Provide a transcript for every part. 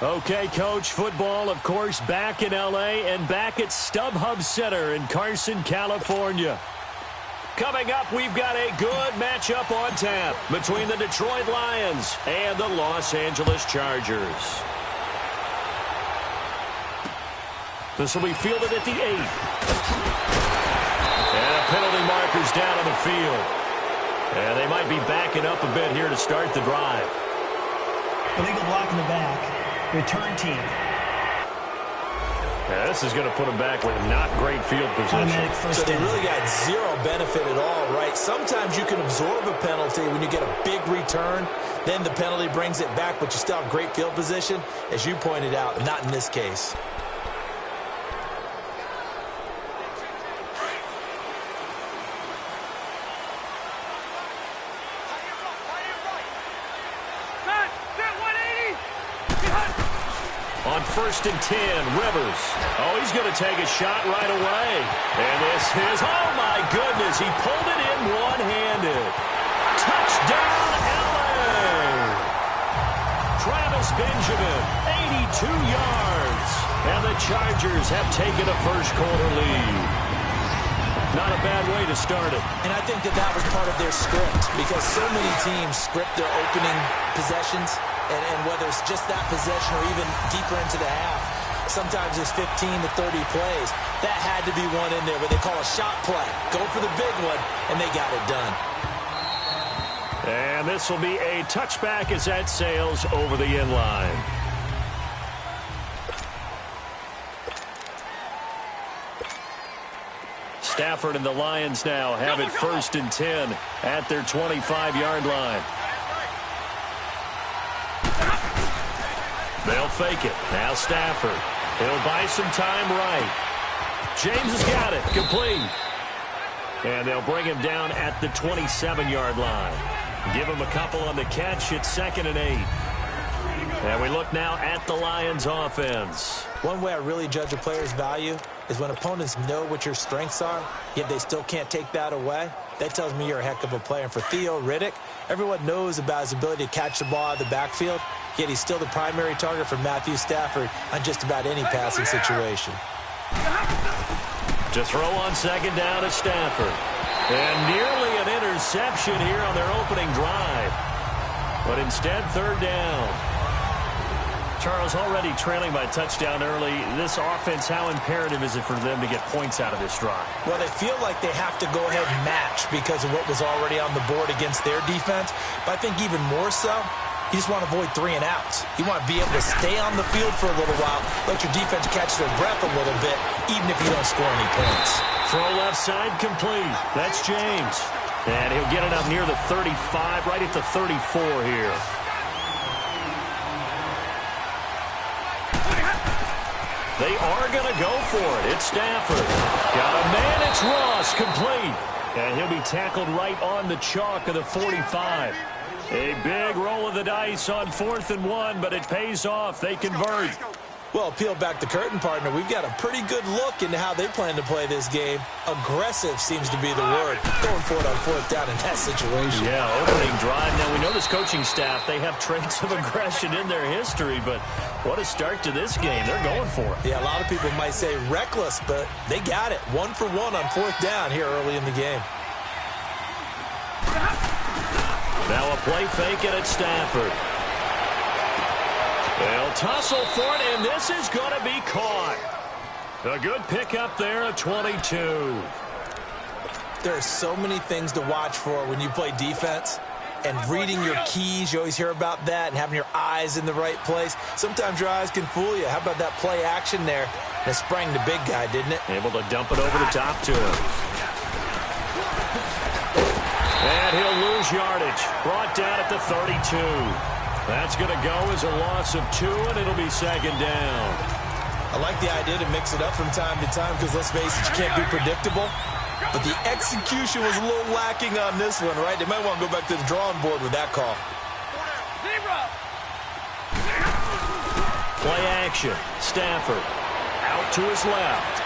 Okay, Coach, football, of course, back in L.A. and back at StubHub Center in Carson, California. Coming up, we've got a good matchup on tap between the Detroit Lions and the Los Angeles Chargers. This will be fielded at the 8. And a penalty marker's down on the field. And they might be backing up a bit here to start the drive. Illegal block in the back. Return team. Yeah, this is going to put them back with not great field position. So they really got zero benefit at all, right? Sometimes you can absorb a penalty when you get a big return. Then the penalty brings it back, but you still have great field position. As you pointed out, not in this case. On 1st and 10, Rivers. Oh, he's going to take a shot right away. And this is, oh my goodness, he pulled it in one-handed. Touchdown, LA! Travis Benjamin, 82 yards. And the Chargers have taken a first-quarter lead. Not a bad way to start it. And I think that was part of their script, because so many teams script their opening possessions. And whether it's just that possession or even deeper into the half, sometimes it's 15 to 30 plays. That had to be one in there, but they call a shot play. Go for the big one, and they got it done. And this will be a touchback as that sails over the end line. Stafford and the Lions now have it 1st and 10 at their 25-yard line. They'll fake it. Now Stafford. He'll buy some time right. James has got it. Complete. And they'll bring him down at the 27-yard line. Give him a couple on the catch. It's 2nd and 8. And we look now at the Lions offense. One way I really judge a player's value is when opponents know what your strengths are, yet they still can't take that away. That tells me you're a heck of a player. And for Theo Riddick, everyone knows about his ability to catch the ball out of the backfield, yet he's still the primary target for Matthew Stafford on just about any passing situation. To throw on 2nd down is Stafford. And nearly an interception here on their opening drive. But instead, 3rd down. Charles, already trailing by touchdown early. This offense, how imperative is it for them to get points out of this drive? Well, they feel like they have to go ahead and match because of what was already on the board against their defense. But I think even more so, you just want to avoid 3 and outs. You want to be able to stay on the field for a little while, let your defense catch their breath a little bit, even if you don't score any points. Throw left side complete. That's James. And he'll get it up near the 35, right at the 34 here. They are going to go for it. It's Stafford. Got a man. It's Ross. Complete. And he'll be tackled right on the chalk of the 45. A big roll of the dice on 4th and 1, but it pays off. They convert. Well, peel back the curtain, partner. We've got a pretty good look into how they plan to play this game. Aggressive seems to be the word. Going for it on 4th down in that situation. Yeah, opening drive. Now, we know this coaching staff, they have traits of aggression in their history, but what a start to this game. They're going for it. Yeah, a lot of people might say reckless, but they got it. 1 for 1 on 4th down here early in the game. Now a play fake it at Stafford. They'll tussle for it, and this is going to be caught. A good pickup there at 22. There are so many things to watch for when you play defense. And reading your keys, you always hear about that, and having your eyes in the right place. Sometimes your eyes can fool you. How about that play action there? And it sprang the big guy, didn't it? Able to dump it over the top to him. And he'll lose yardage. Brought down at the 32. That's going to go as a loss of 2, and it'll be 2nd down. I like the idea to mix it up from time to time because, let's face it, you can't be predictable. But the execution was a little lacking on this one, right? They might want to go back to the drawing board with that call. Play action. Stafford out to his left.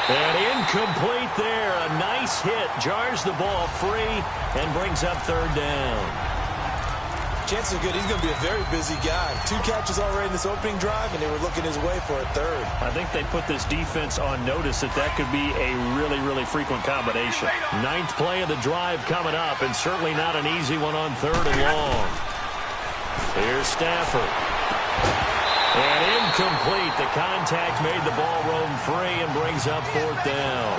And incomplete there. A nice hit. Jars the ball free and brings up 3rd down. Chances are good he's going to be a very busy guy. 2 catches already in this opening drive, and they were looking his way for a third. I think they put this defense on notice that could be a really, really frequent combination. 9th play of the drive coming up, and certainly not an easy one on 3rd and long. Here's Stafford. And incomplete. The contact made the ball roam free and brings up 4th down.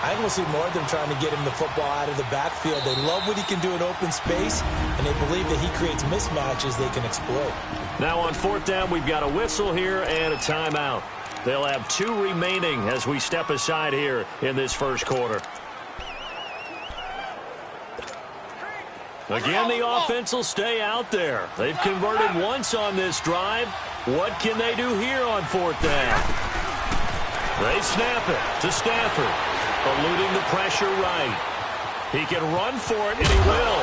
I think we'll see more of them trying to get him the football out of the backfield. They love what he can do in open space, and they believe that he creates mismatches they can exploit. Now on 4th down, we've got a whistle here and a timeout. They'll have 2 remaining as we step aside here in this first quarter. Again, the offense will stay out there. They've converted once on this drive. What can they do here on 4th down? They snap it to Stafford, eluding the pressure right. He can run for it, and he will.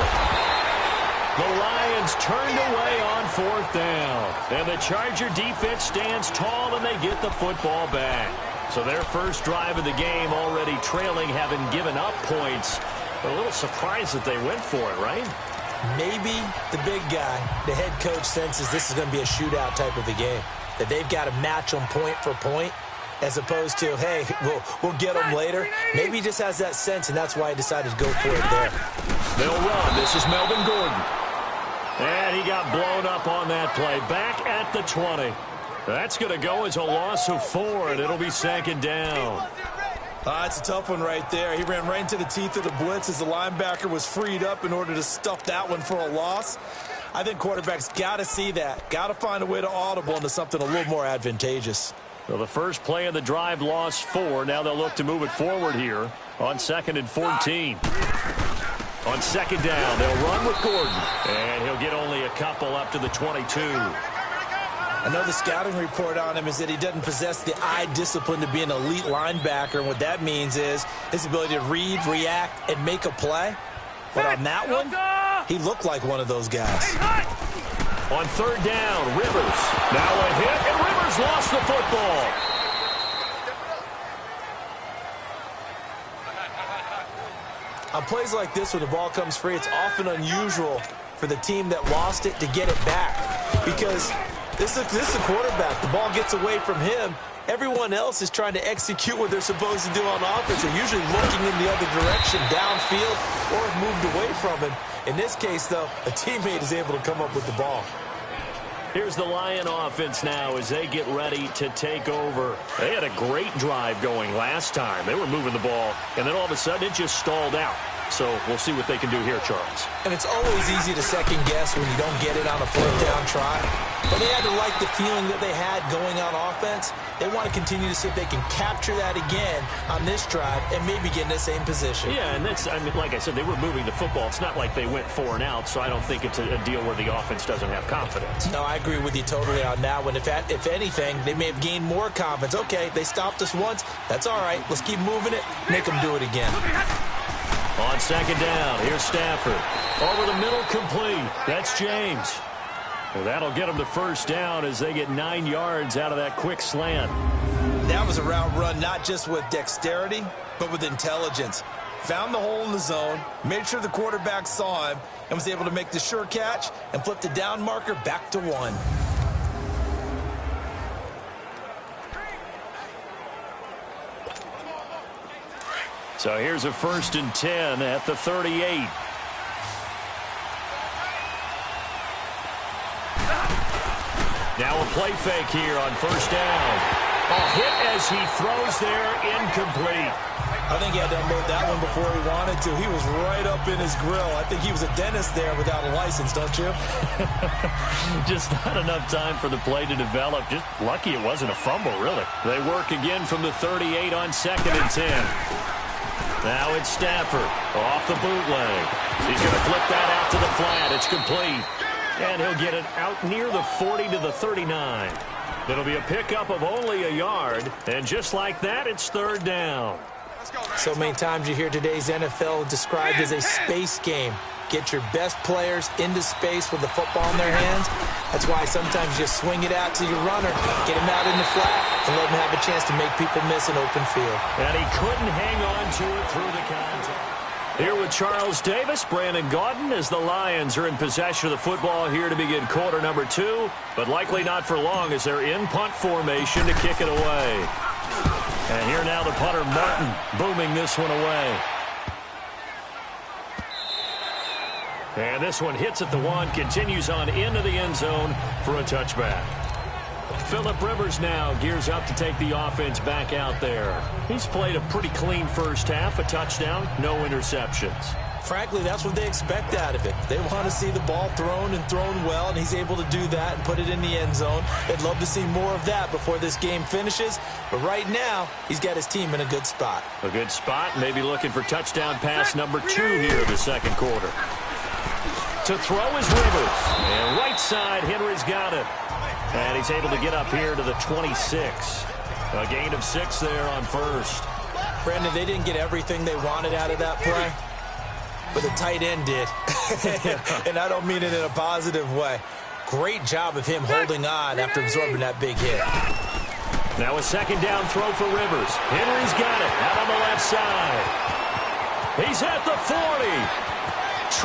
The Lions turned away on 4th down. And the Charger defense stands tall, and they get the football back. So their first drive of the game already trailing, having given up points. A little surprised that they went for it, right? Maybe the big guy, the head coach, senses this is going to be a shootout type of a game, that they've got to match them point for point, as opposed to, hey, we'll get them later. Maybe he just has that sense, and that's why he decided to go for it there. They'll run. This is Melvin Gordon. And he got blown up on that play. Back at the 20. That's going to go as a loss of 4, and it'll be 2nd down. It's a tough one right there. He ran right into the teeth of the blitz as the linebacker was freed up in order to stuff that one for a loss. I think quarterbacks got to see that. Got to find a way to audible into something a little more advantageous. Well, the first play of the drive lost 4. Now they'll look to move it forward here on 2nd and 14. On 2nd down, they'll run with Gordon. And he'll get only a couple up to the 22. I know the scouting report on him is that he doesn't possess the eye discipline to be an elite linebacker. And what that means is his ability to read, react, and make a play. But on that one, he looked like one of those guys. On 3rd down, Rivers. Now a hit, and Rivers lost the football. On plays like this, when the ball comes free, it's often unusual for the team that lost it to get it back. Because this is a quarterback. The ball gets away from him. Everyone else is trying to execute what they're supposed to do on offense. They're usually looking in the other direction, downfield, or have moved away from him. In this case, though, a teammate is able to come up with the ball. Here's the Lion offense now as they get ready to take over. They had a great drive going last time. They were moving the ball, and then all of a sudden it just stalled out. So we'll see what they can do here, Charles. And it's always easy to second guess when you don't get it on a 4th down try. But they had to like the feeling that they had going on offense. They want to continue to see if they can capture that again on this drive and maybe get in the same position. Yeah, and that's, I mean, like I said, they were moving the football. It's not like they went 4 and out, so I don't think it's a deal where the offense doesn't have confidence. No, I agree with you totally on that one. If anything, they may have gained more confidence. Okay, they stopped us once. That's all right. Let's keep moving it. Make them do it again. On 2nd down, here's Stafford. Over the middle, complete. That's James. Well, that'll get them the first down as they get 9 yards out of that quick slant. That was a route run not just with dexterity, but with intelligence. Found the hole in the zone, made sure the quarterback saw him, and was able to make the sure catch and flip the down marker back to 1. So here's a 1st and 10 at the 38. Now a play fake here on 1st down. A hit as he throws there, incomplete. I think he had to unload that one before he wanted to. He was right up in his grill. I think he was a dentist there without a license, don't you? Just not enough time for the play to develop. Just lucky it wasn't a fumble, really. They work again from the 38 on 2nd and 10. Now it's Stafford off the bootleg. He's going to flip that out to the flat. It's complete. And he'll get it out near the 40 to the 39. It'll be a pickup of only a yard. And just like that, it's 3rd down. So many times you hear today's NFL described as a space game. Get your best players into space with the football in their hands. That's why sometimes you just swing it out to your runner, get him out in the flat, and let him have a chance to make people miss an open field. And he couldn't hang on to it through the contact. Here with Charles Davis, Brandon Gaudin, as the Lions are in possession of the football here to begin quarter number 2, but likely not for long as they're in punt formation to kick it away. And here now the punter, Martin, booming this one away. And this one hits at the 1, continues on into the end zone for a touchback. Phillip Rivers now gears up to take the offense back out there. He's played a pretty clean first half, a touchdown, no interceptions. Frankly, that's what they expect out of it. They want to see the ball thrown and thrown well, and he's able to do that and put it in the end zone. They'd love to see more of that before this game finishes, but right now, he's got his team in a good spot. A good spot, maybe looking for touchdown pass number 2 here in the second quarter. To throw is Rivers, and right side, Henry's got it. And he's able to get up here to the 26. A gain of 6 there on first. Brandon, they didn't get everything they wanted out of that play, but the tight end did. And I don't mean it in a positive way. Great job of him holding on after absorbing that big hit. Now a second down throw for Rivers. Henry's got it out on the left side. He's at the 40,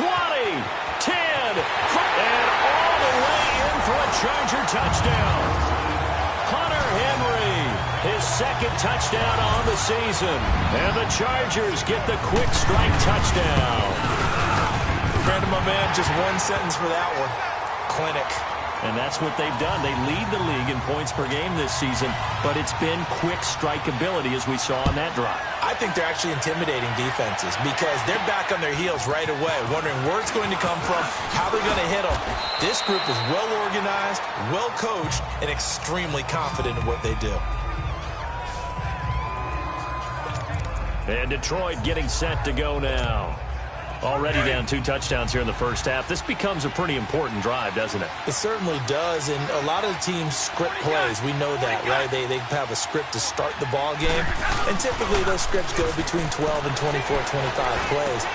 20, 10, and all the way in for a Charger touchdown. Hunter Henry, his second touchdown on the season. And the Chargers get the quick strike touchdown. Brandon, my man, just one sentence for that one. Clinic. And that's what they've done. They lead the league in points per game this season, but it's been quick strike ability as we saw on that drive. I think they're actually intimidating defenses because they're back on their heels right away, wondering where it's going to come from, how they're going to hit them. This group is well organized, well coached, and extremely confident in what they do. And Detroit getting set to go now. Already down 2 touchdowns here in the first half. This becomes a pretty important drive, doesn't it? It certainly does, and a lot of the teams script plays. We know that, right? They have a script to start the ball game, and typically those scripts go between 12 and 24, 25 plays.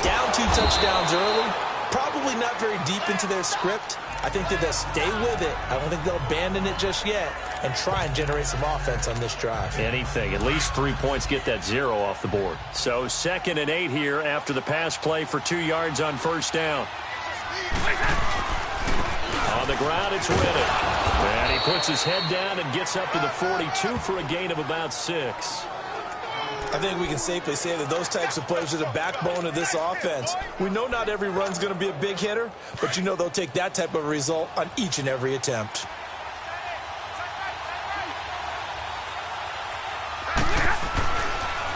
Down 2 touchdowns early, probably not very deep into their script. I think that they'll stay with it. I don't think they'll abandon it just yet and try and generate some offense on this drive. Anything. At least 3 points, get that 0 off the board. So 2nd and 8 here after the pass play for 2 yards on first down. On the ground, it's Riddick. And he puts his head down and gets up to the 42 for a gain of about 6. I think we can safely say that those types of plays are the backbone of this offense. We know not every run's going to be a big hitter, but you know they'll take that type of result on each and every attempt.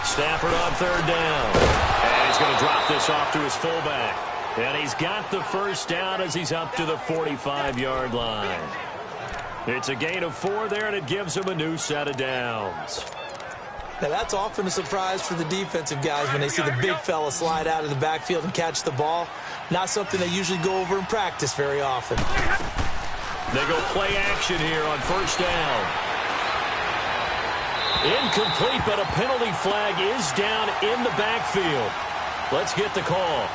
Stafford on 3rd down. And he's going to drop this off to his fullback. And he's got the first down as he's up to the 45-yard line. It's a gain of 4 there, and it gives him a new set of downs. Now, that's often a surprise for the defensive guys when they see the big fella slide out of the backfield and catch the ball. Not something they usually go over in practice very often. They go play action here on first down. Incomplete, but a penalty flag is down in the backfield. Let's get the call.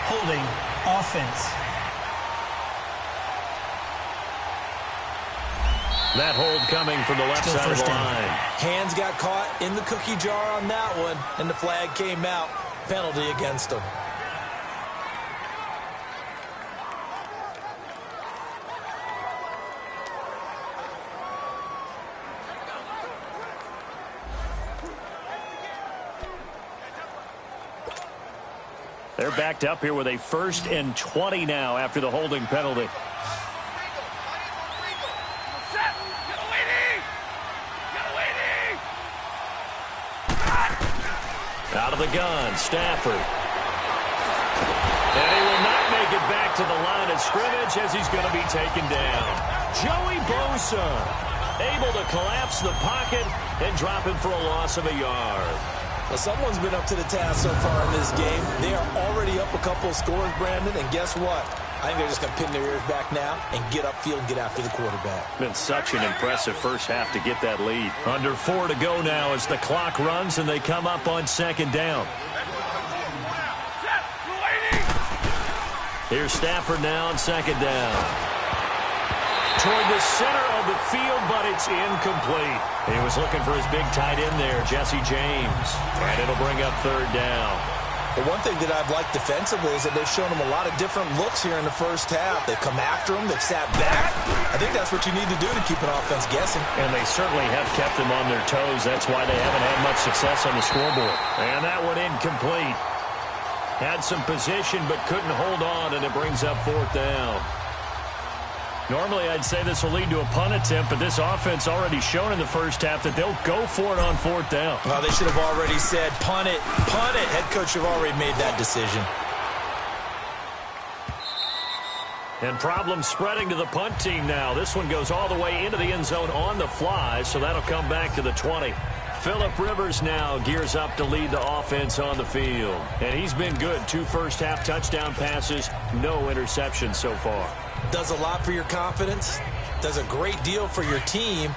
Holding offense. That hold coming from the left side of the line. Hands got caught in the cookie jar on that one, and the flag came out. Penalty against them. They're backed up here with a 1st and 20 now after the holding penalty. Out of the gun, Stafford. And he will not make it back to the line of scrimmage as he's going to be taken down. Joey Bosa able to collapse the pocket and drop him for a loss of a yard. Well, someone's been up to the task so far in this game. They are already up a couple of scores, Brandon, and guess what? I think they're just going to pin their ears back now and get upfield and get after the quarterback. Been such an impressive first half to get that lead. Under 4 to go now as the clock runs and they come up on 2nd down. Here's Stafford now on 2nd down. toward the center of the field, but it's incomplete. He was looking for his big tight end there, Jesse James. And it'll bring up third down. The one thing that I've liked defensively is that they've shown him a lot of different looks here in the first half. They've come after him. They've sat back. I think that's what you need to do to keep an offense guessing. And they certainly have kept them on their toes. That's why they haven't had much success on the scoreboard. And that one incomplete. Had some position but couldn't hold on, and it brings up fourth down. Normally, I'd say this will lead to a punt attempt, but this offense already shown in the first half that they'll go for it on fourth down. Well, they should have already said, punt it, punt it. Head coach should have already made that decision. And problems spreading to the punt team now. This one goes all the way into the end zone on the fly, so that'll come back to the 20. Phillip Rivers now gears up to lead the offense on the field. And he's been good. 2 first-half touchdown passes, no interceptions so far. Does a lot for your confidence, does a great deal for your team,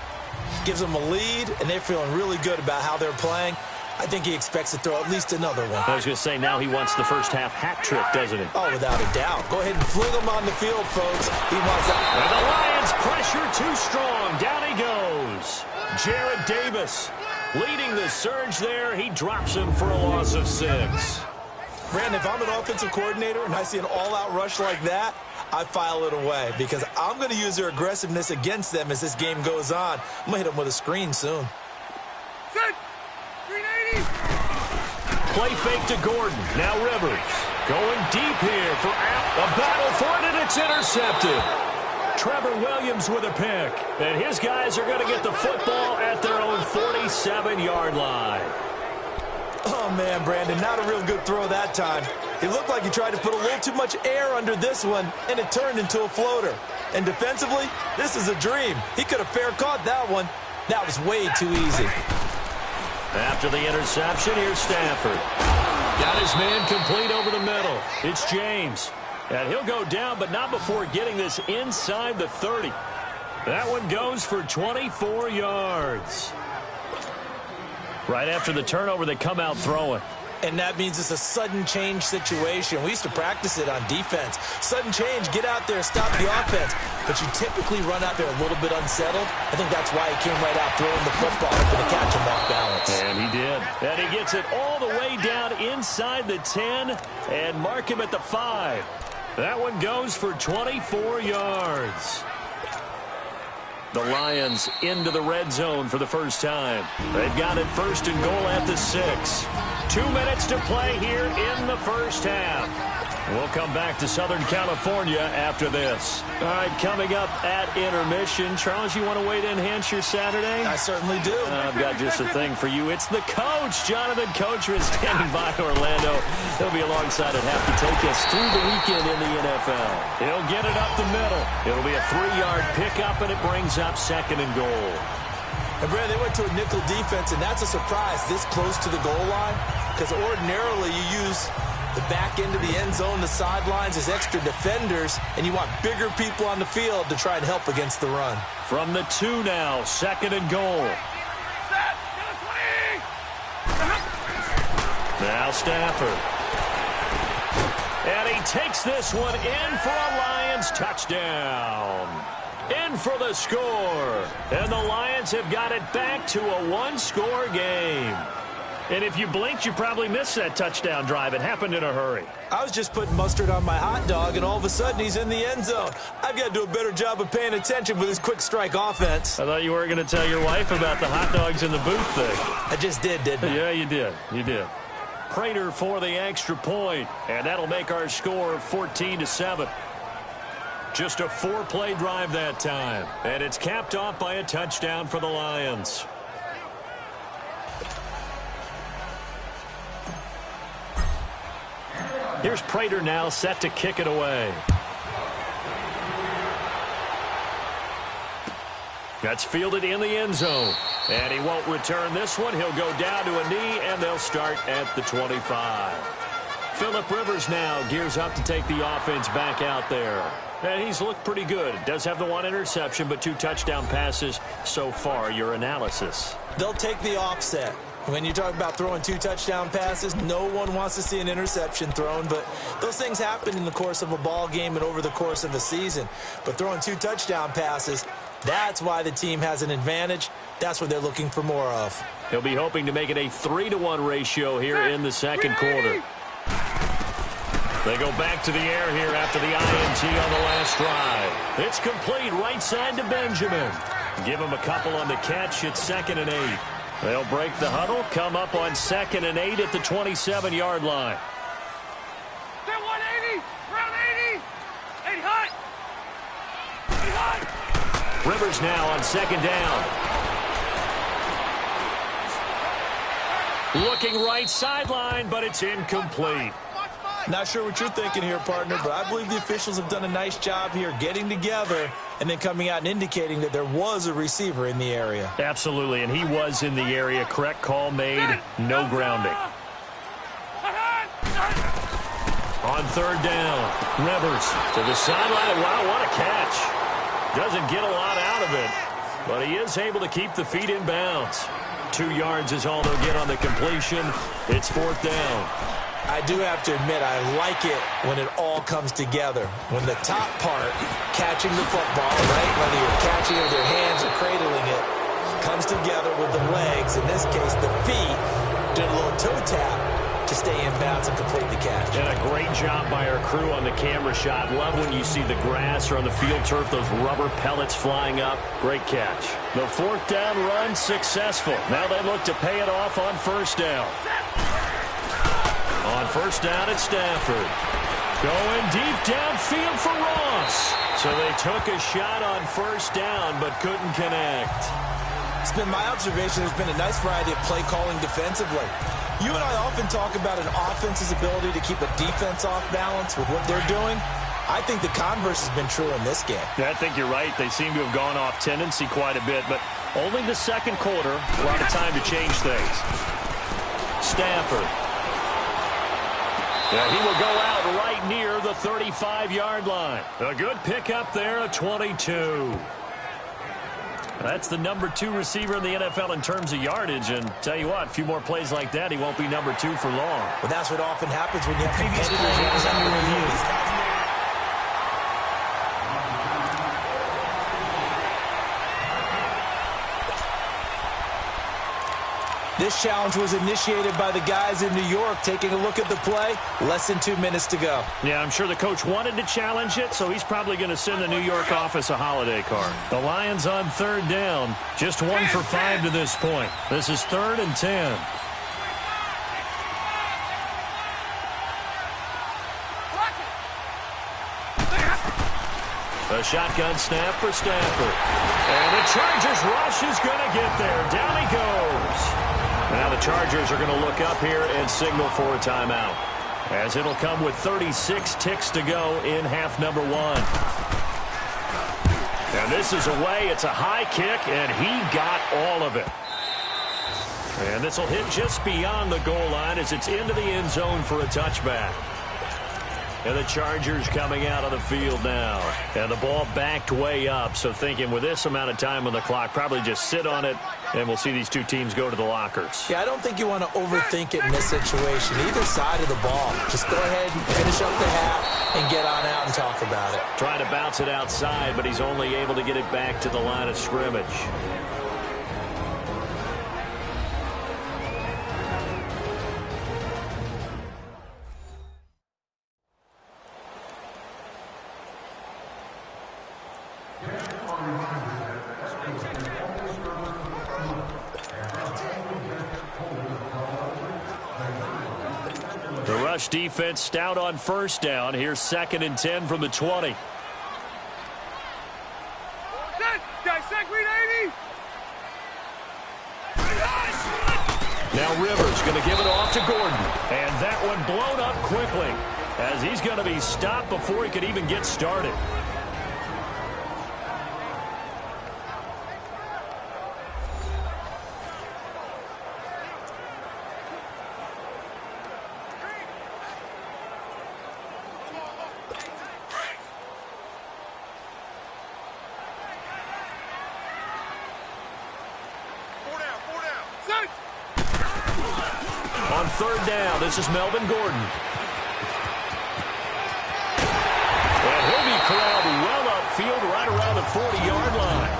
gives them a lead, and they're feeling really good about how they're playing. I think he expects to throw at least another one. I was going to say, now he wants the first-half hat trick, doesn't he? Oh, without a doubt. Go ahead and fling him on the field, folks. He wants that. And the Lions pressure too strong. Down he goes. Jared Davis leading the surge there. He drops him for a loss of 6. Brandon, if I'm an offensive coordinator and I see an all-out rush like that, I file it away because I'm going to use their aggressiveness against them as this game goes on. I'm going to hit them with a screen soon. Set. 380. Play fake to Gordon. Now Rivers going deep here for a battle for it, and it's intercepted. Trevor Williams with a pick. And his guys are going to get the football at their own 47-yard line. Oh, man, Brandon, not a real good throw that time. It looked like he tried to put a little too much air under this one, and it turned into a floater. And defensively, this is a dream. He could have fair caught that one. That was way too easy. After the interception, here's Stafford. Got his man complete over the middle. It's James. And he'll go down, but not before getting this inside the 30. That one goes for 24 yards. Right after the turnover, they come out throwing. And that means it's a sudden change situation. We used to practice it on defense. Sudden change, get out there, stop the offense. But you typically run out there a little bit unsettled. I think that's why he came right out throwing the football, hoping to catch him off balance. And he did. And he gets it all the way down inside the 10 and mark him at the 5. That one goes for 24 yards. The Lions into the red zone for the first time. They've got it first and goal at the 6. 2 minutes to play here in the first half. We'll come back to Southern California after this. All right, coming up at intermission. Charles, you want to wait in enhance your Saturday? I certainly do. I've got just a thing for you. It's the coach, Jonathan Coachman, standing by Orlando. He'll be alongside at half to take us through the weekend in the NFL. He'll get it up the middle. It'll be a 3-yard pickup, and it brings up second and goal. And, Brad, they went to a nickel defense, and that's a surprise this close to the goal line because ordinarily you use the back end of the end zone, the sidelines as extra defenders, and you want bigger people on the field to try and help against the run. From the 2 now, second and goal. Set. Get a 20. Now Stafford. And he takes this one in for a Lions touchdown. In for the score. And the Lions have got it back to a 1-score game. And if you blinked, you probably missed that touchdown drive. It happened in a hurry. I was just putting mustard on my hot dog, and all of a sudden he's in the end zone. I've got to do a better job of paying attention with his quick strike offense. I thought you weren't going to tell your wife about the hot dogs in the booth thing. I just did, didn't I? Yeah, you did. You did. Prater for the extra point, and that'll make our score 14-7. Just a 4-play drive that time, and it's capped off by a touchdown for the Lions. Here's Prater now set to kick it away. That's fielded in the end zone. And he won't return this one. He'll go down to a knee, and they'll start at the 25. Phillip Rivers now gears up to take the offense back out there. And he's looked pretty good. Does have the 1 interception, but 2 touchdown passes so far. Your analysis. They'll take the offset. When you talk about throwing 2 touchdown passes, no one wants to see an interception thrown, but those things happen in the course of a ball game and over the course of a season. But throwing 2 touchdown passes, that's why the team has an advantage. That's what they're looking for more of. He'll be hoping to make it a 3-to-1 ratio here in the second quarter. They go back to the air here after the INT on the last drive. It's complete right side to Benjamin. Give him a couple on the catch. It's 2nd and 8. They'll break the huddle, come up on 2nd and 8 at the 27-yard line. They're 180, round 80. 8 hot. 8 hot. Rivers now on 2nd down. Looking right sideline, but it's incomplete. Not sure what you're thinking here, partner, but I believe the officials have done a nice job here getting together and then coming out and indicating that there was a receiver in the area. Absolutely, and he was in the area. Correct call made, no grounding. On 3rd down, Rivers to the sideline. Wow, what a catch. Doesn't get a lot out of it, but he is able to keep the feet in bounds. 2 yards is all they'll get on the completion. It's 4th down. I do have to admit, I like it when it all comes together. When the top part, catching the football, right, whether you're catching it with your hands or cradling it, comes together with the legs, in this case the feet, doing a little toe tap to stay in bounds and complete the catch. And a great job by our crew on the camera shot. Love when you see the grass or on the field turf, those rubber pellets flying up. Great catch. The 4th down run successful. Now they look to pay it off on 1st down. On 1st down, it's Stafford. Going deep downfield for Ross. So they took a shot on 1st down, but couldn't connect. It's been my observation there's been a nice variety of play calling defensively. You and I often talk about an offense's ability to keep a defense off balance with what they're doing. I think the converse has been true in this game. Yeah, I think you're right. They seem to have gone off tendency quite a bit, but only the 2nd quarter, a lot of time to change things. Stafford. Yeah, he will go out right near the 35-yard line. A good pickup there, a 22. That's the number 2 receiver in the NFL in terms of yardage. And tell you what, a few more plays like that, he won't be number 2 for long. But that's what often happens when you have Previous play was under review. This challenge was initiated by the guys in New York. Taking a look at the play, less than 2 minutes to go. Yeah, I'm sure the coach wanted to challenge it, so he's probably going to send the New York office a holiday card. The Lions on 3rd down, just 1 for 5 to this point. This is 3rd and 10. A shotgun snap for Stafford. And the Chargers rush is going to get there. Down he goes. Now the Chargers are going to look up here and signal for a timeout, as it'll come with 36 ticks to go in half number 1. And this is away. It's a high kick, and he got all of it. And this will hit just beyond the goal line as it's into the end zone for a touchback. And the Chargers coming out of the field now. And the ball backed way up. So thinking with this amount of time on the clock, probably just sit on it, and we'll see these 2 teams go to the lockers. Yeah, I don't think you want to overthink it in this situation. Either side of the ball. Just go ahead and finish up the half and get on out and talk about it. Trying to bounce it outside, but he's only able to get it back to the line of scrimmage. The rush defense stout on 1st down. Here's 2nd and 10 from the 20. Now Rivers going to give it off to Gordon. And that one blown up quickly, as he's going to be stopped before he could even get started. On third down, this is Melvin Gordon. And he'll be corralled well upfield right around the 40-yard line.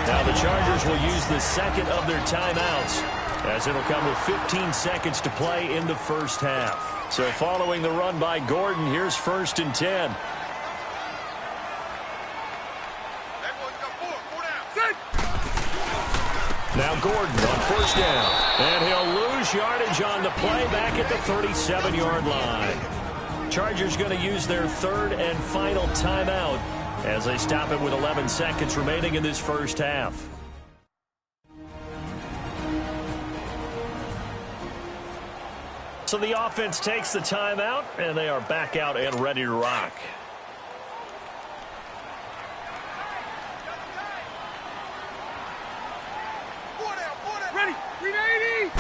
Now the Chargers will use the second of their timeouts, as it'll come with 15 seconds to play in the first half. So following the run by Gordon, here's 1st and 10. Now Gordon on 1st down. And he'll lose yardage on the play back at the 37-yard line. Chargers going to use their 3rd and final timeout as they stop it with 11 seconds remaining in this first half. So the offense takes the timeout, and they are back out and ready to rock. Ready, 380.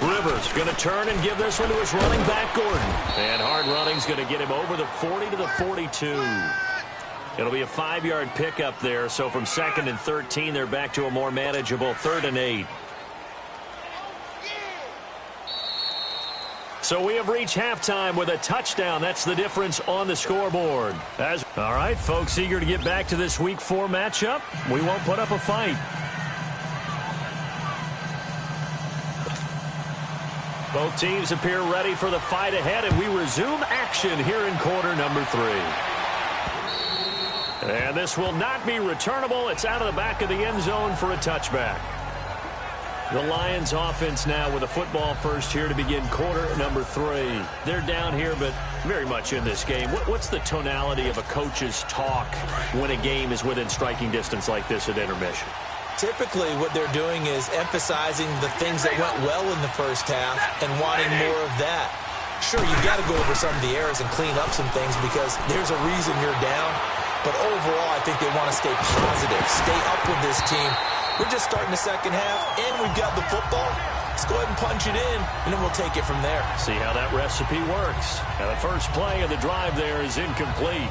Rivers going to turn and give this one to his running back, Gordon. And hard running's going to get him over the 40 to the 42. It'll be a 5-yard pickup there, so from 2nd and 13, they're back to a more manageable 3rd and 8. So we have reached halftime with a touchdown. That's the difference on the scoreboard. All right, folks, eager to get back to this Week 4 matchup. We won't put up a fight. Both teams appear ready for the fight ahead, and we resume action here in quarter number 3. And this will not be returnable. It's out of the back of the end zone for a touchback. The Lions offense now with a football first here to begin quarter number 3. They're down here, but very much in this game. What's the tonality of a coach's talk when a game is within striking distance like this at intermission? Typically, what they're doing is emphasizing the things that went well in the first half and wanting more of that. Sure, you've got to go over some of the errors and clean up some things because there's a reason you're down. But overall, I think they want to stay positive, stay up with this team. We're just starting the second half, and we've got the football. Let's go ahead and punch it in, and then we'll take it from there. See how that recipe works. Now, the first play of the drive there is incomplete.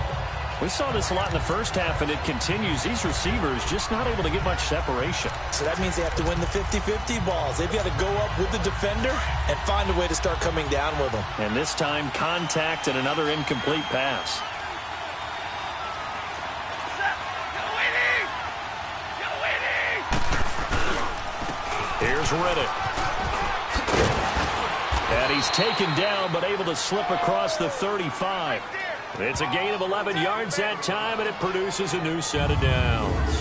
We saw this a lot in the first half, and it continues. These receivers just not able to get much separation. So that means they have to win the 50-50 balls. They've got to go up with the defender and find a way to start coming down with them. And this time, contact and another incomplete pass. Here's Riddick. And he's taken down, but able to slip across the 35. It's a gain of 11 yards that time, and it produces a new set of downs.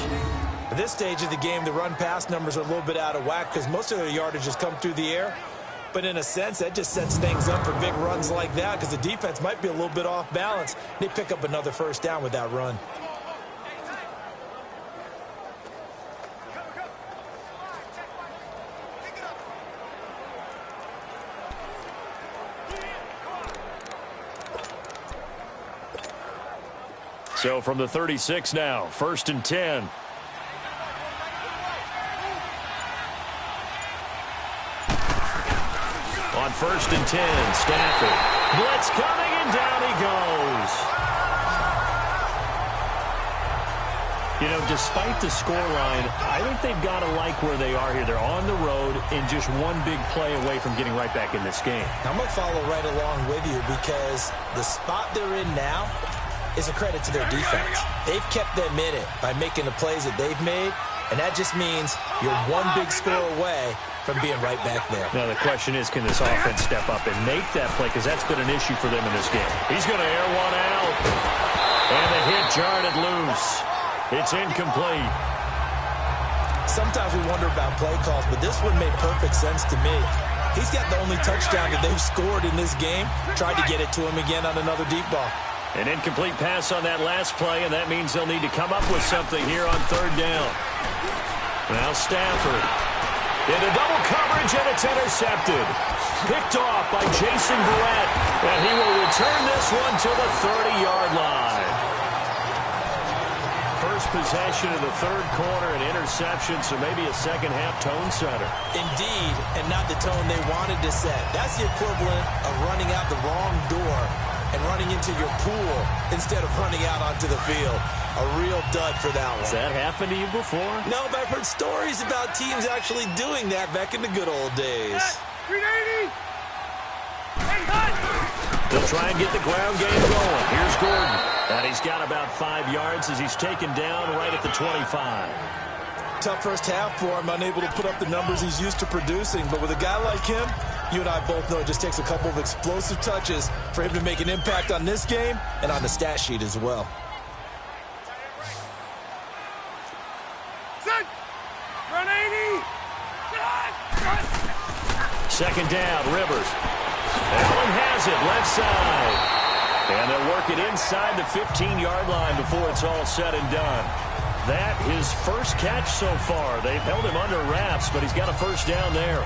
At this stage of the game, the run-pass numbers are a little bit out of whack because most of their yardage has come through the air. But in a sense, that just sets things up for big runs like that because the defense might be a little bit off balance. They pick up another first down with that run. So from the 36 now, 1st and 10. On 1st and 10, Stafford. Blitz coming, and down he goes. You know, despite the scoreline, I think they've got to like where they are here. They're on the road and just one big play away from getting right back in this game. I'm going to follow right along with you because the spot they're in now is a credit to their defense. They've kept them in it by making the plays that they've made, and that just means you're one big score away from being right back there. Now the question is, can this offense step up and make that play? Because that's been an issue for them in this game. He's going to air one out. And the hit jarred it loose. It's incomplete. Sometimes we wonder about play calls, but this one made perfect sense to me. He's got the only touchdown that they've scored in this game. Tried to get it to him again on another deep ball. An incomplete pass on that last play, and that means they'll need to come up with something here on 3rd down. Now Stafford into double coverage, and it's intercepted. Picked off by Jason Barrett, and he will return this one to the 30-yard line. First possession of the 3rd quarter, an interception, so maybe a second-half tone setter. Indeed, and not the tone they wanted to set. That's the equivalent of running out the wrong door and running into your pool instead of running out onto the field. A real dud for that one. Has that happened to you before? No, but I've heard stories about teams actually doing that back in the good old days. 380. They'll try and get the ground game going. Here's Gordon. And he's got about 5 yards as he's taken down right at the 25. Tough first half for him, unable to put up the numbers he's used to producing. But with a guy like him, you and I both know it just takes a couple of explosive touches for him to make an impact on this game and on the stat sheet as well. Set. Run 80. Second down, Rivers. Allen has it, left side. And they'll work it inside the 15-yard line before it's all said and done. That his first catch so far. They've held him under wraps, but he's got a first down there.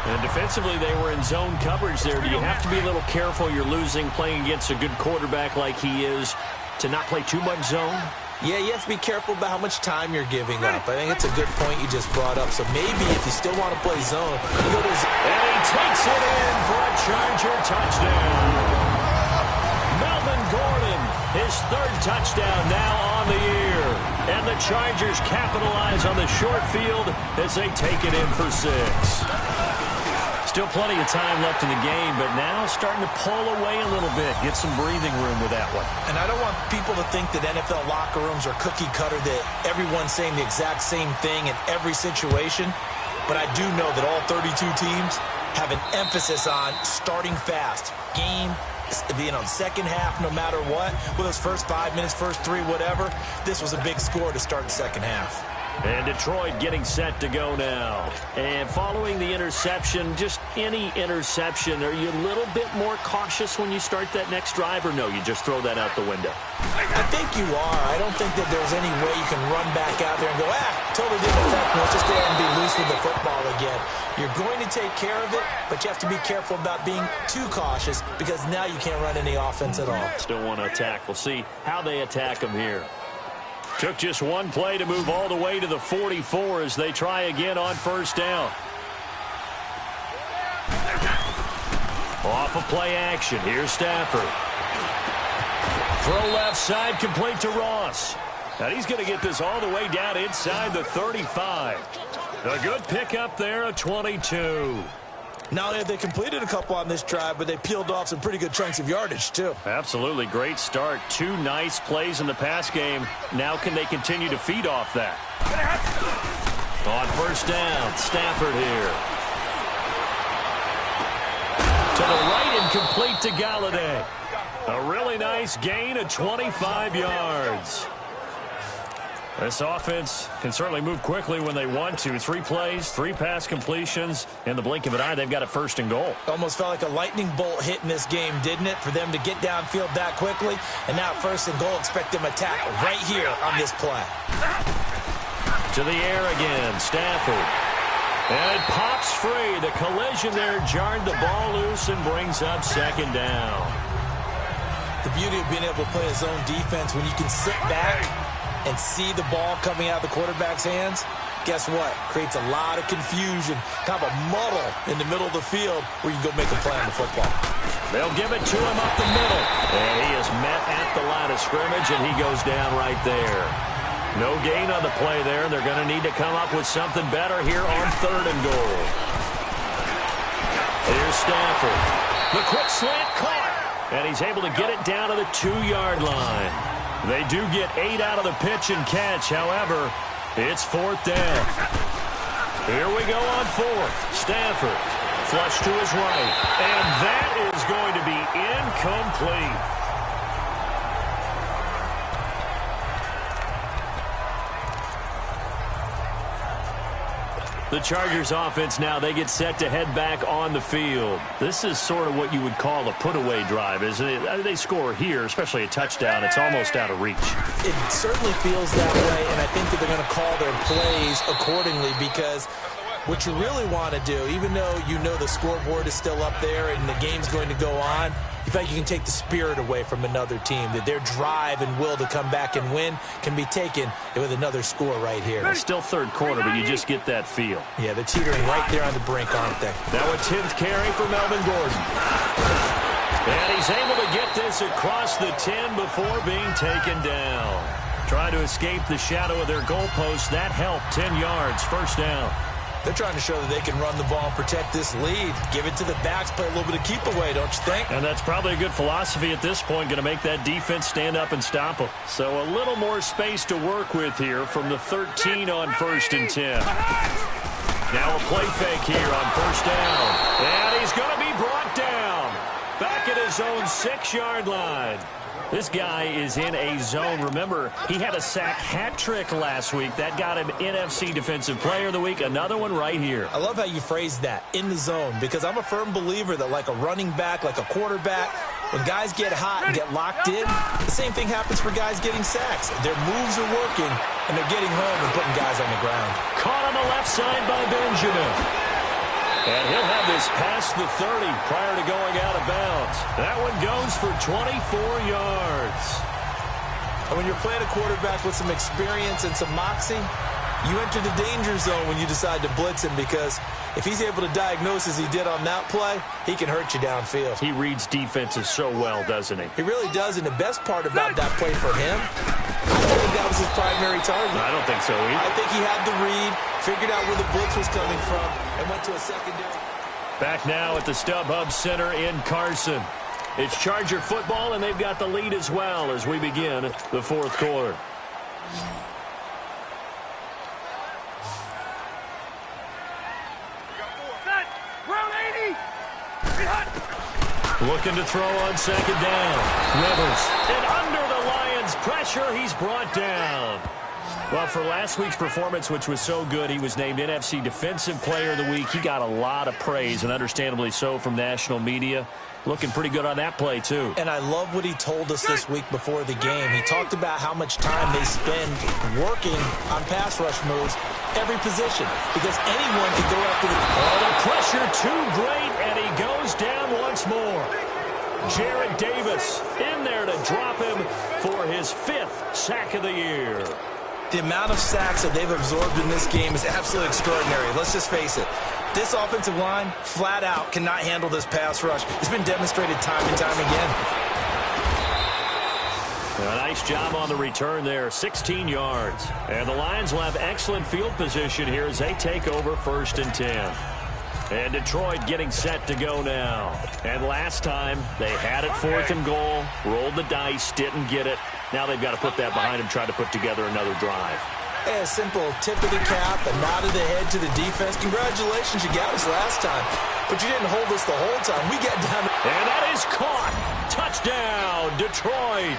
And defensively, they were in zone coverage there. Do you have to be a little careful? You're losing, playing against a good quarterback like he is, to not play too much zone? Yeah, you have to be careful about how much time you're giving up. I think it's a good point you just brought up. So maybe if you still want to play zone, you go to and he takes it in for a Charger touchdown. Melvin Gordon, his 3rd touchdown now on the year. And the Chargers capitalize on the short field as they take it in for 6. Still plenty of time left in the game, but now starting to pull away a little bit. Get some breathing room with that one. And I don't want people to think that NFL locker rooms are cookie cutter, that everyone's saying the exact same thing in every situation. But I do know that all 32 teams have an emphasis on starting fast. Game, second half, no matter what. With those first 5 minutes, first 3, whatever. This was a big score to start the second half. And Detroit getting set to go now. And following the interception, just any interception, are you a little bit more cautious when you start that next drive, or no, you just throw that out the window? I think you are. I don't think that there's any way you can run back out there and go, totally didn't affect me. Let's just go ahead and be loose with the football again. You're going to take care of it, but you have to be careful about being too cautious because now you can't run any offense at all. Still want to attack. We'll see how they attack them here. Took just one play to move all the way to the 44 as they try again on first down. Off of play action. Here's Stafford. Throw left side, complete to Ross. And he's going to get this all the way down inside the 35. A good pickup there, a 22. Not only have they completed a couple on this drive, but they peeled off some pretty good chunks of yardage, too. Absolutely. Great start. 2 nice plays in the pass game. Now can they continue to feed off that? On first down, Stafford here. To the right and complete to Galladay. A really nice gain of 25 yards. This offense can certainly move quickly when they want to. 3 plays, 3 pass completions. In the blink of an eye, they've got a first and goal. Almost felt like a lightning bolt hit in this game, didn't it? For them to get downfield that quickly. And now first and goal, expect them to attack right here on this play. To the air again, Stafford. And it pops free. The collision there jarred the ball loose and brings up second down. The beauty of being able to play a zone defense when you can sit back and see the ball coming out of the quarterback's hands, guess what? Creates a lot of confusion, kind of a muddle in the middle of the field where you can go make a play on the football. They'll give it to him up the middle. And he is met at the line of scrimmage, and he goes down right there. No gain on the play there. They're going to need to come up with something better here on 3rd and goal. Here's Stafford. The quick slant caught. And he's able to get it down to the 2-yard line. They do get 8 out of the pitch and catch. However, it's 4th down. Here we go on 4th. Stafford, flush to his right. And that is going to be incomplete. The Chargers offense now, they get set to head back on the field. This is sort of what you would call a put-away drive, isn't it? They score here, especially a touchdown. It's almost out of reach. It certainly feels that way, and I think that they're going to call their plays accordingly because what you really want to do, even though you know the scoreboard is still up there and the game's going to go on, you feel like you can take the spirit away from another team, that their drive and will to come back and win can be taken with another score right here. It's still 3rd quarter, but you just get that feel. Yeah, they're teetering right there on the brink, aren't they? Now a 10th carry for Melvin Gordon. And he's able to get this across the 10 before being taken down. Trying to escape the shadow of their goalpost. That helped. 10 yards, first down. They're trying to show that they can run the ball and protect this lead. Give it to the backs, play a little bit of keep away, don't you think? And that's probably a good philosophy at this point, going to make that defense stand up and stop them. So a little more space to work with here from the 13 on 1st and 10. Now a play fake here on 1st down. And he's going to be brought down. Back at his own 6-yard line. This guy is in a zone. Remember, he had a sack hat trick last week. That got him NFC Defensive Player of the Week. Another one right here. I love how you phrase that, in the zone, because I'm a firm believer that like a running back, like a quarterback, when guys get hot and get locked in, the same thing happens for guys getting sacks. Their moves are working, and they're getting home and putting guys on the ground. Caught on the left side by Benjamin. And he'll have this past the 30 prior to going out of bounds. That one goes for 24 yards. And when you're playing a quarterback with some experience and some moxie, you enter the danger zone when you decide to blitz him, because if he's able to diagnose as he did on that play, he can hurt you downfield. He reads defenses so well, doesn't he? He really does, and the best part about that play for him, I don't think that was his primary target. I don't think so either. I think he had the read, figured out where the blitz was coming from, and went to a secondary. Back now at the StubHub Center in Carson. It's Charger football, and they've got the lead as well as we begin the 4th quarter. Looking to throw on 2nd down. Rivers. And under the Lions' pressure, he's brought down. Well, for last week's performance, which was so good, he was named NFC Defensive Player of the Week. He got a lot of praise, and understandably so, from national media. Looking pretty good on that play, too. And I love what he told us this week before the game. He talked about how much time they spend working on pass rush moves, every position, because anyone can go after the... Oh, the pressure too great, and he goes down once more. Jared Davis in there to drop him for his 5th sack of the year. The amount of sacks that they've absorbed in this game is absolutely extraordinary. Let's just face it. This offensive line, flat out, cannot handle this pass rush. It's been demonstrated time and time again. A nice job on the return there, 16 yards. And the Lions will have excellent field position here as they take over 1st and 10. And Detroit getting set to go now. And last time, they had it 4th and goal, rolled the dice, didn't get it. Now they've got to put that behind them, try to put together another drive. A simple tip of the cap, a nod of the head to the defense. Congratulations, you got us last time. But you didn't hold us the whole time. We got down. And that is caught. Touchdown, Detroit.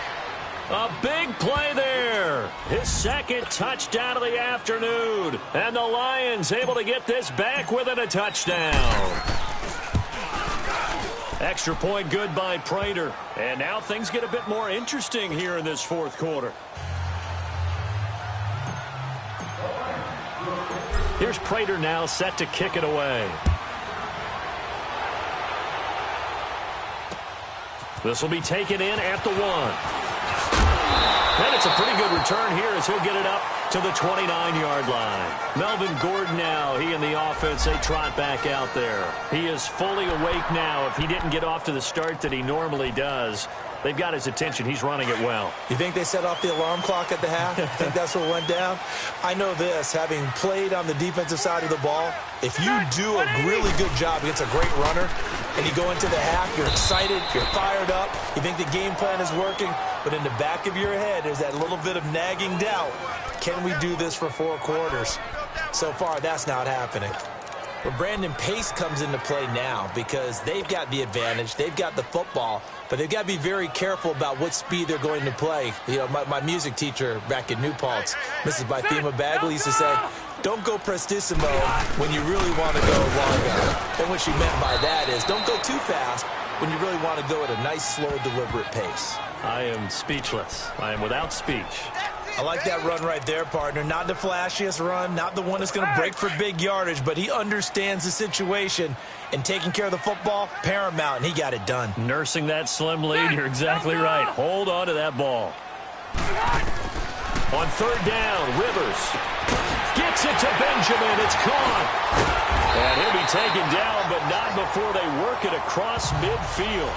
A big play there. His 2nd touchdown of the afternoon. And the Lions able to get this back within a touchdown. Extra point good by Prater. And now things get a bit more interesting here in this 4th quarter. Here's Prater now set to kick it away. This will be taken in at the 1. And it's a pretty good return here as he'll get it up to the 29-yard line. Melvin Gordon now, he and the offense, they trot back out there. He is fully awake now. If he didn't get off to the start that he normally does, they've got his attention. He's running it well. You think they set off the alarm clock at the half? You think that's what went down? I know this, having played on the defensive side of the ball, if you do a really good job against a great runner and you go into the half, you're excited, you're fired up, you think the game plan is working, but in the back of your head, there's that little bit of nagging doubt. Can we do this for 4 quarters? So far, that's not happening. But Brandon Pace comes into play now because they've got the advantage. They've got the football, but they've got to be very careful about what speed they're going to play. You know, my music teacher back in New Paltz, Mrs. Bythema Bagley, used to say, don't go prestissimo when you really want to go longo. And what she meant by that is don't go too fast when you really want to go at a nice, slow, deliberate pace. I am speechless. I am without speech. I like that run right there, partner. Not the flashiest run, not the one that's going to break for big yardage, but he understands the situation, and taking care of the football, paramount, and he got it done. Nursing that slim lead, you're exactly right. Hold on to that ball. On 3rd down, Rivers gets it to Benjamin. It's caught. And he'll be taken down, but not before they work it across midfield.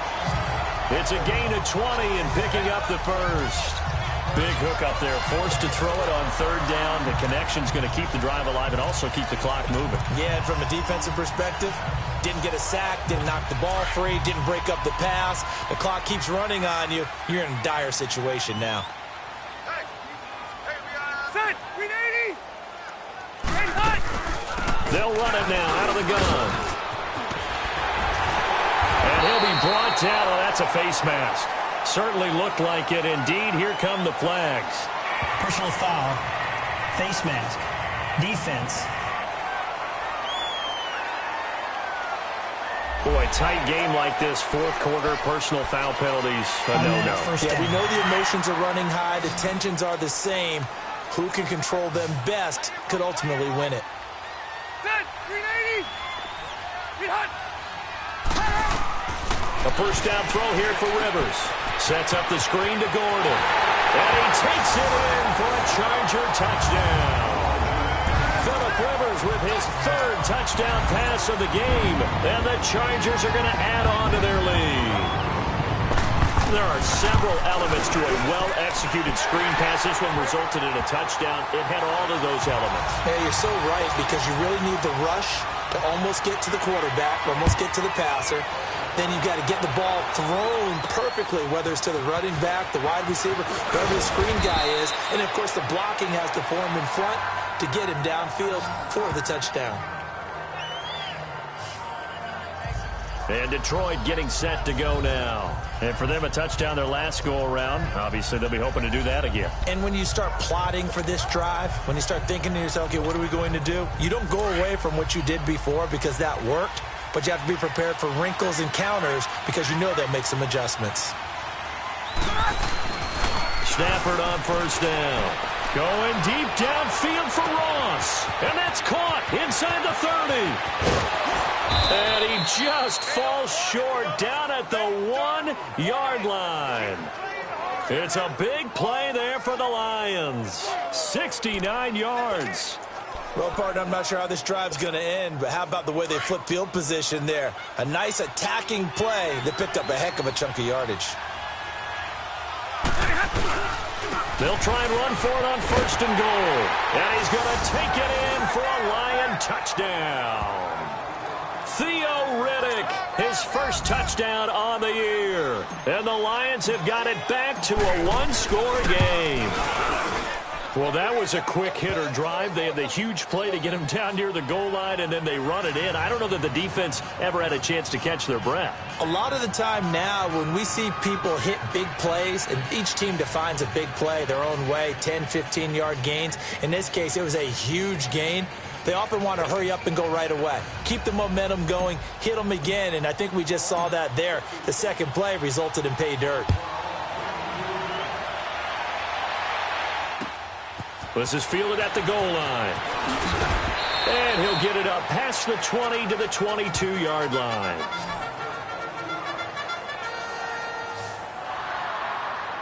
It's a gain of 20 and picking up the 1st. Big hook up there, forced to throw it on third down. The connection's going to keep the drive alive and also keep the clock moving. Yeah, and from a defensive perspective, didn't get a sack, didn't knock the ball free, didn't break up the pass. The clock keeps running on you. You're in a dire situation now. Set! 380! Red hot! They'll run it now out of the gun. And he'll be brought down. Oh, that's a face mask. Certainly looked like it. Indeed, here come the flags. Personal foul. Face mask. Defense. Boy, tight game like this, fourth quarter, personal foul penalties, a no-no. Yeah, we know the emotions are running high, the tensions are the same. Who can control them best could ultimately win it. Set! 380! Get hot! A first down throw here for Rivers. Sets up the screen to Gordon. And he takes it in for a Charger touchdown. Phillip Rivers with his third touchdown pass of the game. And the Chargers are going to add on to their lead. There are several elements to a well-executed screen pass. This one resulted in a touchdown. It had all of those elements. Yeah, you're so right, because you really need the rush to almost get to the quarterback, almost get to the passer. Then you've got to get the ball thrown perfectly, whether it's to the running back, the wide receiver, whoever the screen guy is. And, of course, the blocking has to form in front to get him downfield for the touchdown. And Detroit getting set to go now. And for them, a touchdown their last go-around. Obviously, they'll be hoping to do that again. And when you start plotting for this drive, when you start thinking to yourself, okay, what are we going to do? You don't go away from what you did before because that worked. But you have to be prepared for wrinkles and counters because you know they'll make some adjustments. Stafford on first down. Going deep downfield for Ross. And that's caught inside the 30. And he just falls short down at the 1-yard line. It's a big play there for the Lions. 69 yards. Well, partner, I'm not sure how this drive's going to end, but how about the way they flip field position there? A nice attacking play that picked up a heck of a chunk of yardage. They'll try and run for it on first and goal. And he's going to take it in for a Lion touchdown. Theo Riddick, his first touchdown on the year. And the Lions have got it back to a one-score game. Well, that was a quick hitter drive. They had the huge play to get him down near the goal line, and then they run it in. I don't know that the defense ever had a chance to catch their breath. A lot of the time now when we see people hit big plays, and each team defines a big play their own way, 10, 15-yard gains. In this case, it was a huge gain. They often want to hurry up and go right away. Keep the momentum going, hit them again, and I think we just saw that there. The second play resulted in pay dirt. This is fielded at the goal line. And he'll get it up past the 20 to the 22-yard line.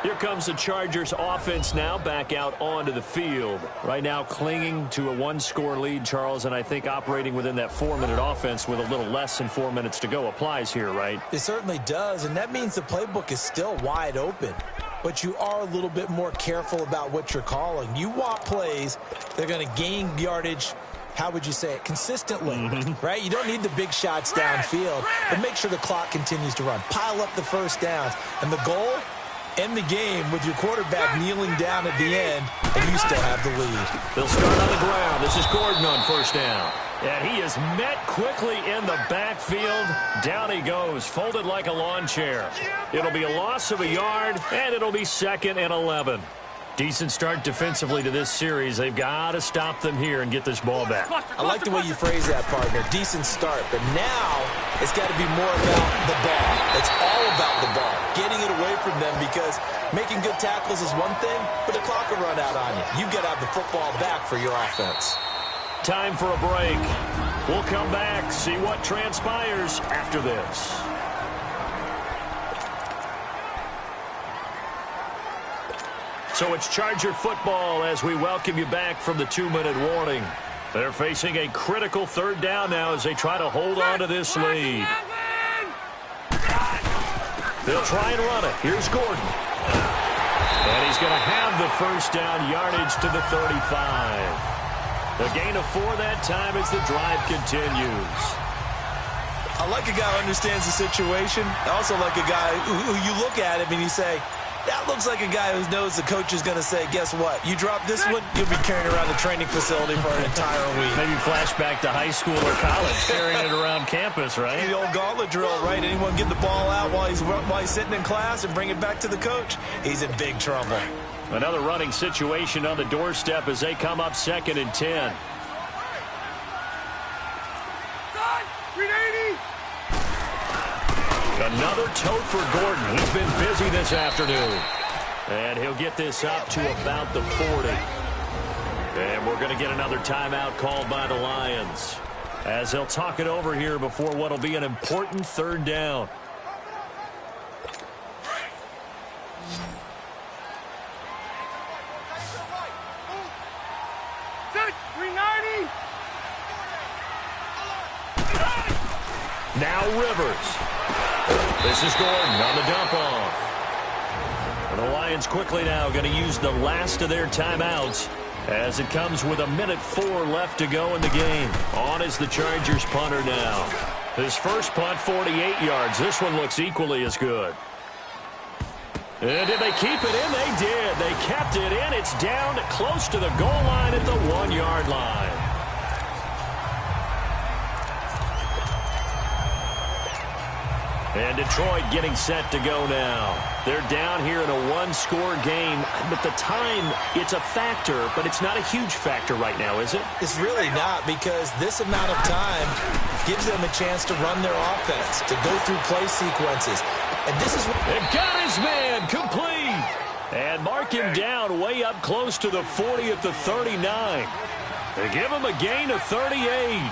Here comes the Chargers offense now back out onto the field. Right now clinging to a one-score lead, Charles, and I think operating within that 4-minute offense with a little less than 4 minutes to go applies here, right? It certainly does, and that means the playbook is still wide open. But you are a little bit more careful about what you're calling. You want plays that are going to gain yardage, how would you say it, consistently, right? You don't need the big shots downfield, but make sure the clock continues to run. Pile up the first downs. And the goal, end the game with your quarterback kneeling down at the end, and you still have the lead. They'll start on the ground. This is Gordon on first down. And he is met quickly in the backfield. Down he goes, folded like a lawn chair. It'll be a loss of a yard, and it'll be 2nd and 11. Decent start defensively to this series. They've got to stop them here and get this ball back. I like the way you phrase that, partner. Decent start. But now it's got to be more about the ball. It's all about the ball. Getting it away from them, because making good tackles is one thing, but the clock will run out on you. You've got to have the football back for your offense. Time for a break. We'll come back, see what transpires after this. So it's Charger football as we welcome you back from the 2-minute warning. They're facing a critical third down now as they try to hold on to this lead. They'll try and run it. Here's Gordon. And he's going to have the first down, yardage to the 35. A gain of 4 that time as the drive continues. I like a guy who understands the situation. I also like a guy who you look at him and you say, that looks like a guy who knows the coach is going to say, guess what? You drop this one, you'll be carrying around the training facility for an entire week. Maybe flashback to high school or college, carrying it around campus, right? The old gauntlet drill, right? Anyone get the ball out while he's sitting in class and bring it back to the coach? He's in big trouble. Another running situation on the doorstep as they come up 2nd and 10. Another tote for Gordon. He's been busy this afternoon. And he'll get this up to about the 40. And we're going to get another timeout called by the Lions, as they'll talk it over here before what will be an important 3rd down. Set, 390. Now Rivers. This is Gordon on the dump off. And the Lions quickly now going to use the last of their timeouts as it comes with 1:04 left to go in the game. On is the Chargers punter now. His first punt, 48 yards. This one looks equally as good. And did they keep it in? They did. They kept it in. It's down close to the goal line at the 1-yard line. And Detroit getting set to go now. They're down here in a 1-score game. But the time, it's a factor, but it's not a huge factor right now, is it? It's really not, because this amount of time gives them a chance to run their offense, to go through play sequences. And this is what they've got his man complete. And mark him down way up close to the 40 at the 39. They give him a gain of 38.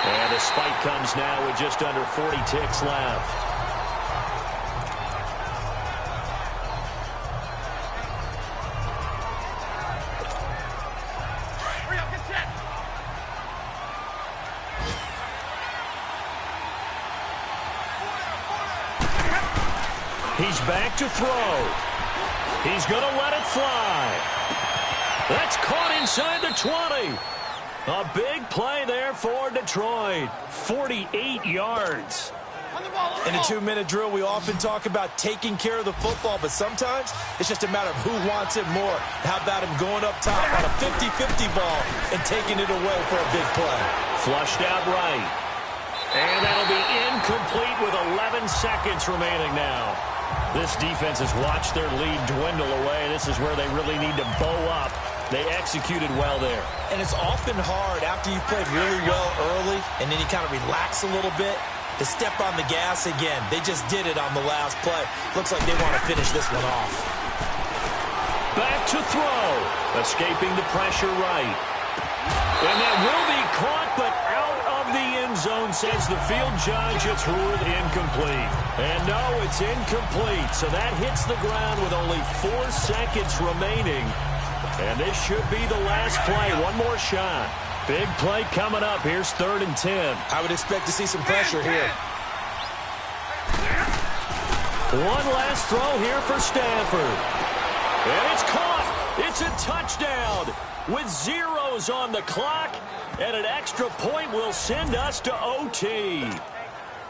And the spike comes now with just under 40 ticks left. Hurry up, get set. He's back to throw. He's going to let it fly. That's caught inside the 20. A big play there for Detroit. 48 yards. In a 2-minute drill, we often talk about taking care of the football, but sometimes it's just a matter of who wants it more. How about him going up top on a 50-50 ball and taking it away for a big play? Flushed out right. And that'll be incomplete with 11 seconds remaining now. This defense has watched their lead dwindle away. This is where they really need to bow up. They executed well there. And it's often hard after you've played really well early and then you kind of relax a little bit to step on the gas again. They just did it on the last play. Looks like they want to finish this one off. Back to throw. Escaping the pressure right. And that will be caught, but out of the end zone, says the field judge. It's ruled incomplete. And no, it's incomplete. So that hits the ground with only 4 seconds remaining. And this should be the last play. One more shot. Big play coming up. Here's 3rd and 10. I would expect to see some pressure here. One last throw here for Stafford. And it's caught. It's a touchdown with zeros on the clock. And an extra point will send us to OT.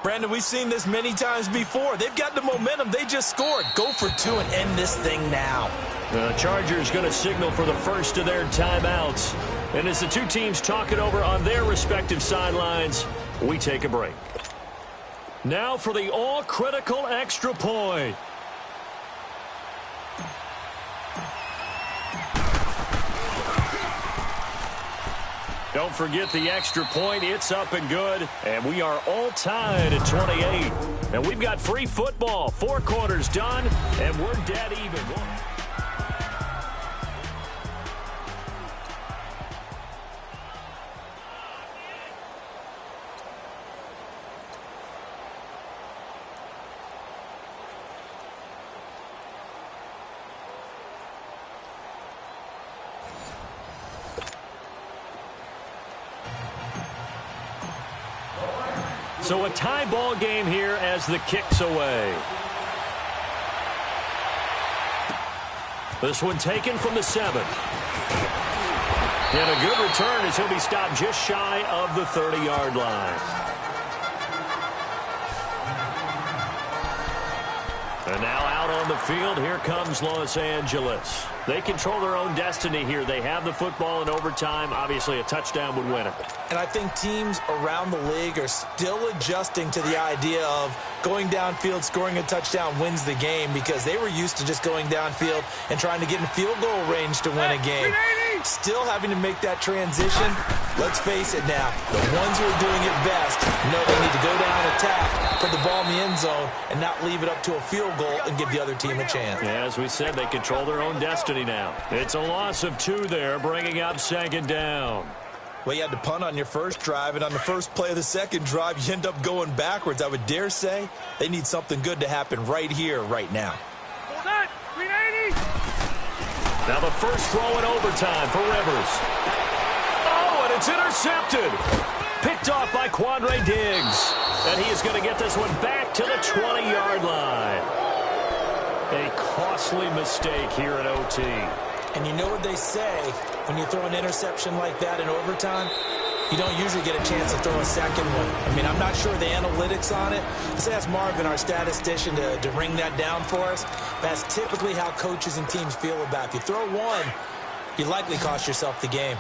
Brandon, we've seen this many times before. They've got the momentum. They just scored. Go for 2 and end this thing now. The Chargers going to signal for the first of their timeouts. And as the two teams talk it over on their respective sidelines, we take a break. Now for the all-critical extra point. Don't forget the extra point. It's up and good. And we are all tied at 28. And we've got free football. 4 quarters done, and we're dead even. So a tie ball game here as the kick's away. This one taken from the 7. And a good return as he'll be stopped just shy of the 30-yard line. And now out on the field, here comes Los Angeles. They control their own destiny here. They have the football in overtime. Obviously, a touchdown would win it. And I think teams around the league are still adjusting to the idea of going downfield, scoring a touchdown wins the game, because they were used to just going downfield and trying to get in field goal range to win a game. Still having to make that transition. Let's face it now, the ones who are doing it best know they need to go down, attack, put the ball in the end zone, and not leave it up to a field goal and give the other team a chance. Yeah, as we said, they control their own destiny now. It's a loss of 2 there, bringing up 2nd down. Well, you had to punt on your first drive, and on the first play of the second drive, you end up going backwards. I would dare say they need something good to happen right here, right now. Set. 380. Now the first throw in overtime for Rivers. Oh, and it's intercepted. Picked off by Quandre Diggs. And he is going to get this one back to the 20-yard line. A costly mistake here in OT. And you know what they say, when you throw an interception like that in overtime, you don't usually get a chance to throw a second one. I mean, I'm not sure the analytics on it. Let's ask Marvin, our statistician, to ring that down for us. That's typically how coaches and teams feel about it. If you throw one, you likely cost yourself the game.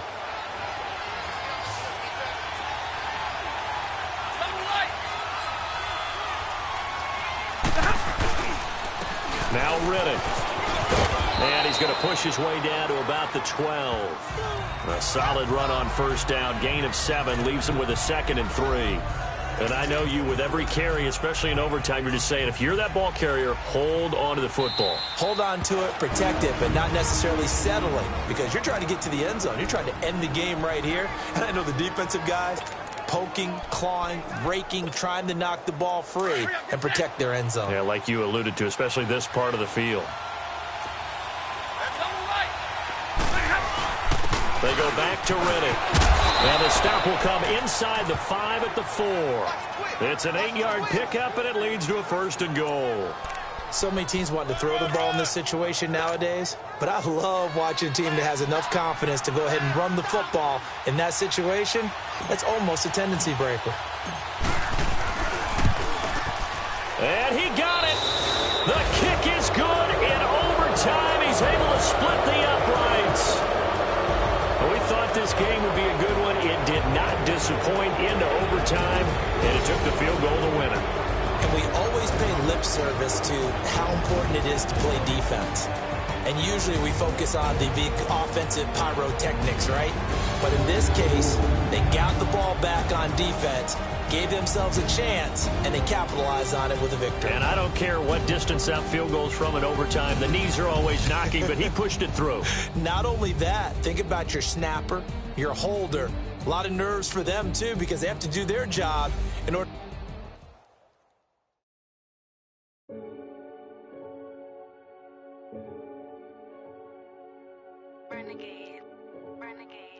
Now Riddick. And he's going to push his way down to about the 12. A solid run on first down. Gain of 7 leaves him with a 2nd and 3. And I know you, with every carry, especially in overtime, you're just saying, if you're that ball carrier, hold on to the football. Hold on to it, protect it, but not necessarily settling, because you're trying to get to the end zone. You're trying to end the game right here. And I know the defensive guys poking, clawing, raking, trying to knock the ball free and protect their end zone. Yeah, like you alluded to, especially this part of the field. They go back to Riddick. Now the stop will come inside the 5 at the 4. It's an 8-yard pickup, and it leads to a 1st and goal. So many teams want to throw the ball in this situation nowadays, but I love watching a team that has enough confidence to go ahead and run the football in that situation. That's almost a tendency breaker. And he got it. The kick is good in overtime. He's able to split the uprights. We thought this game would be a good one. It did not disappoint into overtime, and it took the field goal to win it. And we always pay lip service to how important it is to play defense. And usually we focus on the big offensive pyrotechnics, right? But in this case, they got the ball back on defense, gave themselves a chance, and they capitalized on it with a victory. And I don't care what distance that field goes from in overtime. The knees are always knocking, but he pushed it through. Not only that, think about your snapper, your holder. A lot of nerves for them, too, because they have to do their job in order. Renegade. Renegade.